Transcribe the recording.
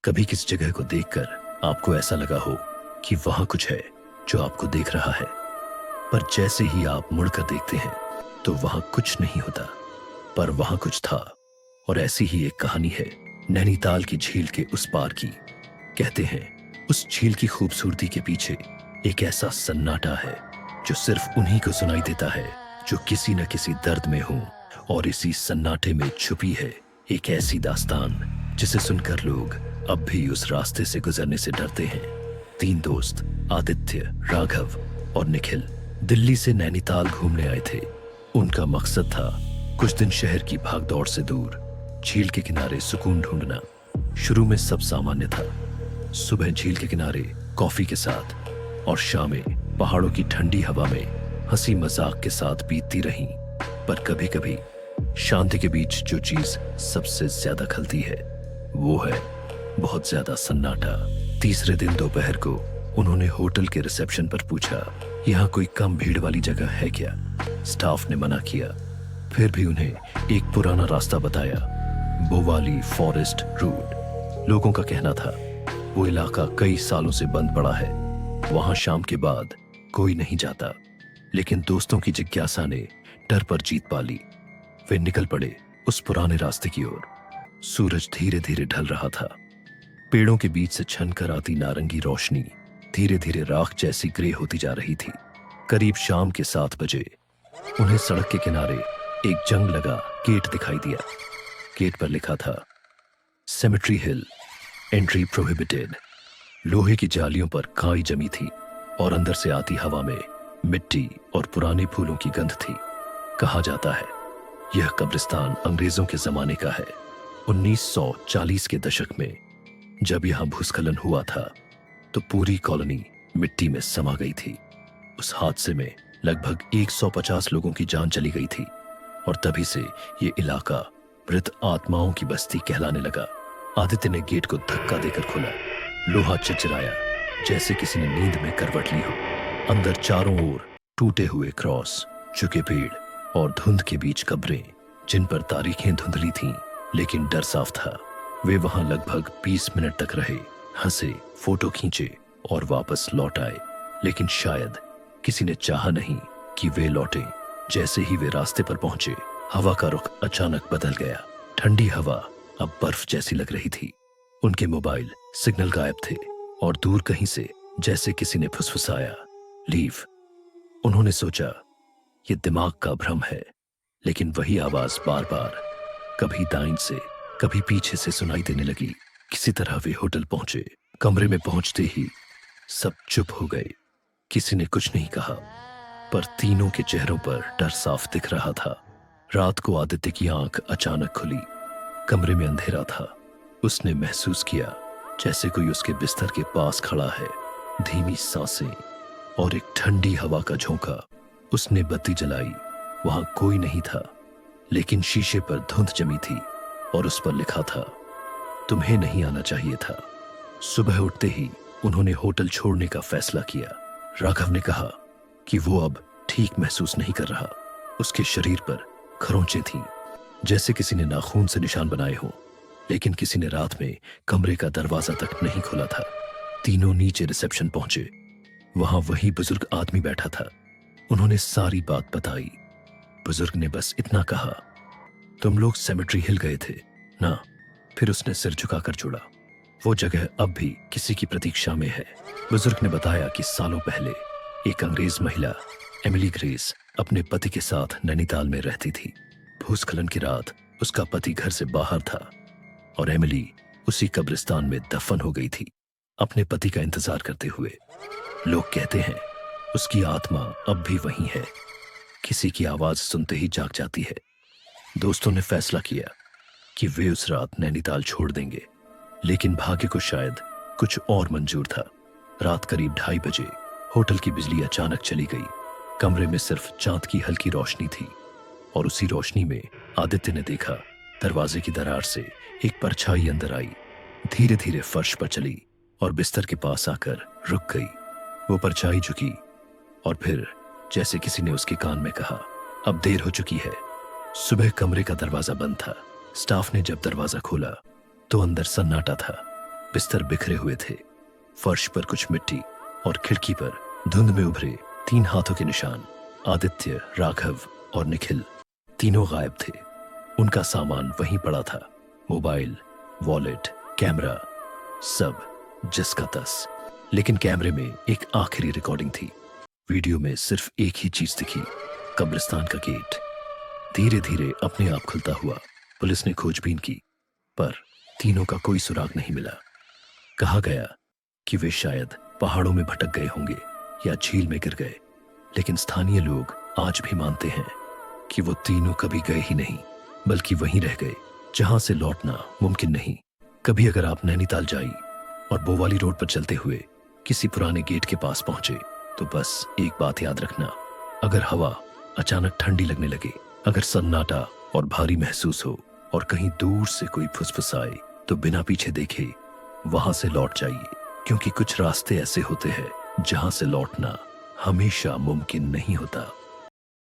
कभी किसी जगह को देखकर आपको ऐसा लगा हो कि वहां कुछ है जो आपको देख रहा है, पर जैसे ही आप मुड़कर देखते हैं तो वहां कुछ नहीं होता, पर वहां कुछ था। और ऐसी ही एक कहानी है नैनीताल की झील के उस पार की। कहते हैं उस झील की खूबसूरती के पीछे एक ऐसा सन्नाटा है जो सिर्फ उन्हीं को सुनाई देता है जो किसी न किसी दर्द में हो। और इसी सन्नाटे में छुपी है एक ऐसी दास्तान जिसे सुनकर लोग अब भी उस रास्ते से गुजरने से डरते हैं। तीन दोस्त आदित्य, राघव और निखिल दिल्ली से नैनीताल घूमने आए थे। उनका मकसद था कुछ दिन शहर की भागदौड़ से दूर झील के किनारे सुकून ढूंढना। शुरू में सब सामान्य था। सुबह झील के किनारे कॉफी के साथ और शामें पहाड़ों की ठंडी हवा में हंसी मजाक के साथ बीतती रहीं। पर कभी कभी शांति के बीच जो चीज सबसे ज्यादा खलती है वो है बहुत ज्यादा सन्नाटा। तीसरे दिन दोपहर को उन्होंने होटल के रिसेप्शन पर पूछा, यहाँ कोई कम भीड़ वाली जगह है क्या? स्टाफ ने मना किया। फिर भी उन्हें एक पुराना रास्ता बताया, बोवाली फॉरेस्ट रूट। लोगों का कहना था वो इलाका कई सालों से बंद पड़ा है, वहां शाम के बाद कोई नहीं जाता। लेकिन दोस्तों की जिज्ञासा ने डर पर जीत पा ली। वे निकल पड़े उस पुराने रास्ते की ओर। सूरज धीरे धीरे ढल रहा था। पेड़ों के बीच से छनकर आती नारंगी रोशनी धीरे धीरे राख जैसी ग्रे होती जा रही थी। करीब शाम के 7 बजे उन्हें सड़क के किनारे एक जंग लगा गेट दिखाई दिया। गेट पर लिखा था सेमेट्री हिल, एंट्री प्रोहिबिटेड। लोहे की जालियों पर काई जमी थी और अंदर से आती हवा में मिट्टी और पुराने फूलों की गंध थी। कहा जाता है यह कब्रिस्तान अंग्रेजों के जमाने का है। 1940 के दशक में जब यहां भूस्खलन हुआ था तो पूरी कॉलोनी मिट्टी में समा गई थी। उस हादसे में लगभग 150 लोगों की जान चली गई थी और तभी से ये इलाका मृत आत्माओं की बस्ती कहलाने लगा। आदित्य ने गेट को धक्का देकर खोला। लोहा चिरचिराया जैसे किसी ने नींद में करवट ली हो। अंदर चारों ओर टूटे हुए क्रॉस, झुके पेड़ और धुंध के बीच कब्रें जिन पर तारीखें धुंधली थीं, लेकिन डर साफ था। वे वहां लगभग 20 मिनट तक रहे, हंसे, फोटो खींचे और वापस लौट आए। लेकिन शायद किसी ने चाहा नहीं कि वे लौटें। जैसे ही वे रास्ते पर पहुंचे, हवा का रुख अचानक बदल गया। ठंडी हवा अब बर्फ जैसी लग रही थी। उनके मोबाइल सिग्नल गायब थे और दूर कहीं से जैसे किसी ने फुसफुसाया, लीव। उन्होंने सोचा ये दिमाग का भ्रम है, लेकिन वही आवाज बार बार कभी दाईं से कभी पीछे से सुनाई देने लगी। किसी तरह वे होटल पहुंचे। कमरे में पहुंचते ही सब चुप हो गए। किसी ने कुछ नहीं कहा, पर तीनों के चेहरों पर डर साफ दिख रहा था। रात को आदित्य की आंख अचानक खुली। कमरे में अंधेरा था। उसने महसूस किया जैसे कोई उसके बिस्तर के पास खड़ा है। धीमी सांसें और एक ठंडी हवा का झोंका। उसने बत्ती जलाई। वहां कोई नहीं था, लेकिन शीशे पर धुंध जमी थी और उस पर लिखा था तुम्हें नहीं आना चाहिए था। सुबह उठते ही उन्होंने होटल छोड़ने का फैसला किया। राघव ने कहा कि वो अब ठीक महसूस नहीं कर रहा। उसके शरीर पर खरोंचें थीं, जैसे किसी ने नाखून से निशान बनाए हों, लेकिन किसी ने रात में कमरे का दरवाजा तक नहीं खोला था। तीनों नीचे रिसेप्शन पहुंचे। वहां वही बुजुर्ग आदमी बैठा था। उन्होंने सारी बात बताई। बुजुर्ग ने बस इतना कहा, तुम लोग सेमेट्री हिल गए थे ना? फिर उसने सिर झुकाकर जोड़ा, वो जगह अब भी किसी की प्रतीक्षा में है। बुजुर्ग ने बताया कि सालों पहले एक अंग्रेज महिला एमिली ग्रेस अपने पति के साथ नैनीताल में रहती थी। भूस्खलन की रात उसका पति घर से बाहर था और एमिली उसी कब्रिस्तान में दफन हो गई थी, अपने पति का इंतजार करते हुए। लोग कहते हैं उसकी आत्मा अब भी वहीं है, किसी की आवाज सुनते ही जाग जाती है। दोस्तों ने फैसला किया कि वे उस रात नैनीताल छोड़ देंगे, लेकिन भाग्य को शायद कुछ और मंजूर था। रात करीब 2:30 बजे होटल की बिजली अचानक चली गई। कमरे में सिर्फ चांद की हल्की रोशनी थी और उसी रोशनी में आदित्य ने देखा दरवाजे की दरार से एक परछाई अंदर आई, धीरे धीरे फर्श पर चली और बिस्तर के पास आकर रुक गई। वो परछाई झुकी और फिर जैसे किसी ने उसके कान में कहा, अब देर हो चुकी है। सुबह कमरे का दरवाजा बंद था। स्टाफ ने जब दरवाजा खोला तो अंदर सन्नाटा था। बिस्तर बिखरे हुए थे, फर्श पर कुछ मिट्टी और खिड़की पर धुंध में उभरे 3 हाथों के निशान। आदित्य, राघव और निखिल तीनों गायब थे। उनका सामान वहीं पड़ा था, मोबाइल, वॉलेट, कैमरा, सब जिसका तस। लेकिन कैमरे में एक आखिरी रिकॉर्डिंग थी। वीडियो में सिर्फ एक ही चीज दिखी, कब्रिस्तान का गेट धीरे धीरे अपने आप खुलता हुआ। पुलिस ने खोजबीन की, पर तीनों का कोई सुराग नहीं मिला। कहा गया कि वे शायद पहाड़ों में भटक गए होंगे या झील में गिर गए, लेकिन स्थानीय लोग आज भी मानते हैं कि वो तीनों कभी गए ही नहीं, बल्कि वहीं रह गए जहां से लौटना मुमकिन नहीं। कभी अगर आप नैनीताल जाई और बोवाली रोड पर चलते हुए किसी पुराने गेट के पास पहुंचे, तो बस एक बात याद रखना, अगर हवा अचानक ठंडी लगने लगे, अगर सन्नाटा और भारी महसूस हो और कहीं दूर से कोई फुसफुसाए, तो बिना पीछे देखे वहां से लौट जाइए, क्योंकि कुछ रास्ते ऐसे होते हैं जहां से लौटना हमेशा मुमकिन नहीं होता।